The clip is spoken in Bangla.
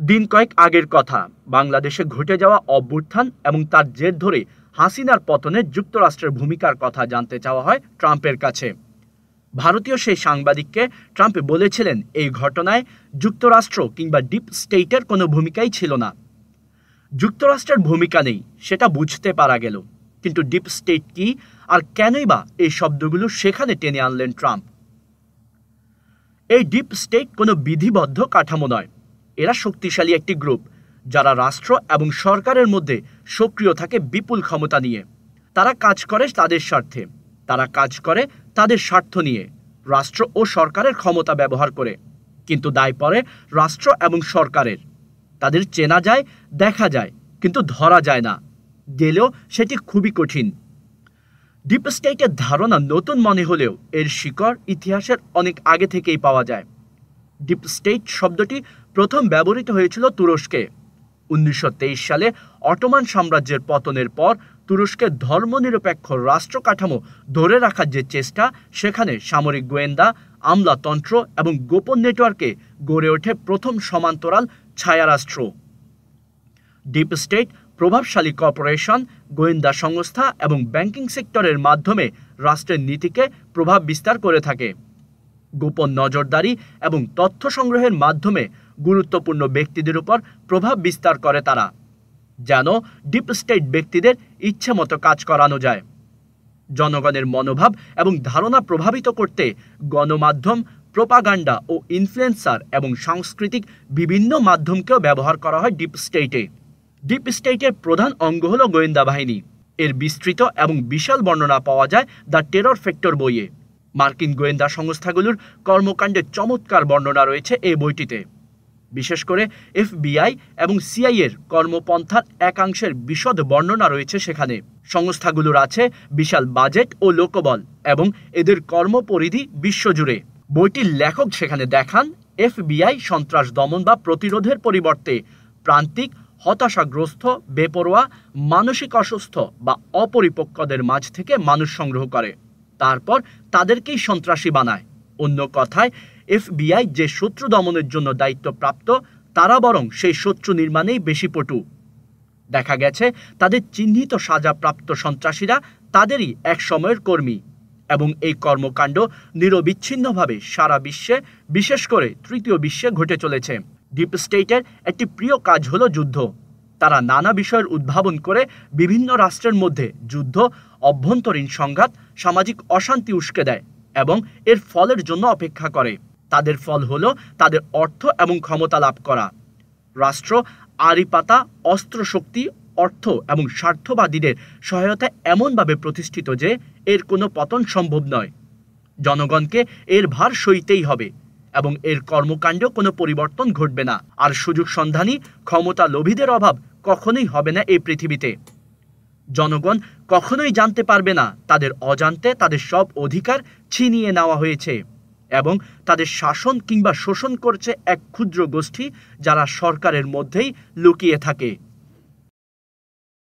দিন কয়েক আগের কথা, বাংলাদেশে ঘটে যাওয়া অভ্যুত্থান এবং তার জের ধরে হাসিনার পতনে যুক্তরাষ্ট্রের ভূমিকার কথা জানতে চাওয়া হয় ট্রাম্পের কাছে। ভারতীয় সেই সাংবাদিককে ট্রাম্প বলেছিলেন, এই ঘটনায় যুক্তরাষ্ট্র কিংবা ডিপ স্টেটের কোনো ভূমিকাই ছিল না। যুক্তরাষ্ট্রের ভূমিকা নেই সেটা বুঝতে পারা গেল, কিন্তু ডিপ স্টেট কি আর কেনই বা এই শব্দগুলো সেখানে টেনে আনলেন ট্রাম্প? এই ডিপ স্টেট কোনো বিধিবদ্ধ কাঠামো নয়। এরা শক্তিশালী একটি গ্রুপ যারা রাষ্ট্র এবং সরকারের মধ্যে সক্রিয় থাকে বিপুল ক্ষমতা নিয়ে। তারা কাজ করে তাদের স্বার্থে, তারা কাজ করে তাদের স্বার্থ নিয়ে, রাষ্ট্র ও সরকারের ক্ষমতা ব্যবহার করে। কিন্তু দায় পড়ে রাষ্ট্র এবং সরকারের। তাদের চেনা যায়, দেখা যায়, কিন্তু ধরা যায় না। গেলেও সেটি খুবই কঠিন। ডিপ স্টেটের ধারণা নতুন মনে হলেও এর শিকড় ইতিহাসের অনেক আগে থেকেই পাওয়া যায়। ডিপ স্টেট শব্দটি প্রথম ব্যবহৃত হয়েছিল তুরস্কে 1923 সালে। অটোমান সাম্রাজ্যের পতনের পর তুরস্কের ধর্মনিরপেক্ষ রাষ্ট্র কাঠামো ধরে রাখার যে চেষ্টা, সেখানে সামরিক গোয়েন্দা, আমলাতন্ত্র এবং গোপন নেটওয়ার্কে গড়ে ওঠে প্রথম সমান্তরাল ছায়ারাষ্ট্র। ডিপ স্টেট প্রভাবশালী কর্পোরেশন, গোয়েন্দা সংস্থা এবং ব্যাংকিং সেক্টরের মাধ্যমে রাষ্ট্রের নীতিকে প্রভাব বিস্তার করে থাকে। গোপন নজরদারি এবং তথ্য সংগ্রহের মাধ্যমে গুরুত্বপূর্ণ ব্যক্তিদের উপর প্রভাব বিস্তার করে তারা, যেন ডিপ স্টেট ব্যক্তিদের ইচ্ছে মতো কাজ করানো যায়। জনগণের মনোভাব এবং ধারণা প্রভাবিত করতে গণমাধ্যম, প্রোপাগান্ডা ও ইনফ্লুয়েন্সার এবং সাংস্কৃতিক বিভিন্ন মাধ্যমকেও ব্যবহার করা হয় ডিপ স্টেটে। ডিপ স্টেটের প্রধান অঙ্গ হল গোয়েন্দা বাহিনী। এর বিস্তৃত এবং বিশাল বর্ণনা পাওয়া যায় দ্য টেরর ফ্যাক্টর বইয়ে। মার্কিন গোয়েন্দা সংস্থাগুলোর কর্মকাণ্ডের চমৎকার বর্ণনা রয়েছে এই বইটিতে। বিশেষ করে FBI এবং CIA এর কর্মপন্থার একাংশের বিশদ বর্ণনা রয়েছে সেখানে। সংস্থাগুলোর আছে বিশাল বাজেট ও লোকবল এবং এদের কর্মপরিধি বিশ্বজুড়ে। বইটির লেখক সেখানে দেখান FBI সন্ত্রাস দমন বা প্রতিরোধের পরিবর্তে প্রান্তিক, হতাশাগ্রস্ত, বেপরোয়া, মানসিক অসুস্থ বা অপরিপক্কদের মাঝ থেকে মানুষ সংগ্রহ করে, তারপর তাদেরকেই সন্ত্রাসী বানায়। অন্য কথায়, FBI যে শত্রু দমনের জন্য দায়িত্বপ্রাপ্ত, তারা বরং সেই শত্রু নির্মাণেই বেশি পটু। দেখা গেছে তাদের চিহ্নিত সাজাপ্রাপ্ত সন্ত্রাসীরা তাদেরই এক সময়ের কর্মী, এবং এই কর্মকাণ্ড নিরবিচ্ছিন্নভাবে সারা বিশ্বে, বিশেষ করে তৃতীয় বিশ্বে ঘটে চলেছে। ডিপ স্টেটের একটি প্রিয় কাজ হলো যুদ্ধ। তারা নানা বিষয়ের উদ্ভাবন করে বিভিন্ন রাষ্ট্রের মধ্যে যুদ্ধ, অভ্যন্তরীণ সংঘাত, সামাজিক অশান্তি উস্কে দেয় এবং এর ফলের জন্য অপেক্ষা করে। তাদের ফল হলো তাদের অর্থ এবং ক্ষমতা লাভ করা। রাষ্ট্র আড়িপাতা, অস্ত্রশক্তি, অর্থ এবং স্বার্থবাদীদের সহায়তায় এমনভাবে প্রতিষ্ঠিত যে এর কোনো পতন সম্ভব নয়। জনগণকে এর ভার সইতেই হবে এবং এর কর্মকাণ্ড কোনো পরিবর্তন ঘটবে না। আর সুযোগ সন্ধানী, ক্ষমতা লোভীদের অভাব কখনোই হবে না এই পৃথিবীতে। জনগণ কখনোই জানতে পারবে না তাদের অজান্তে তাদের সব অধিকার ছিনিয়ে নেওয়া হয়েছে এবং তাদের শাসন কিংবা শোষণ করছে এক ক্ষুদ্র গোষ্ঠী, যারা সরকারের মধ্যেই লুকিয়ে থাকে।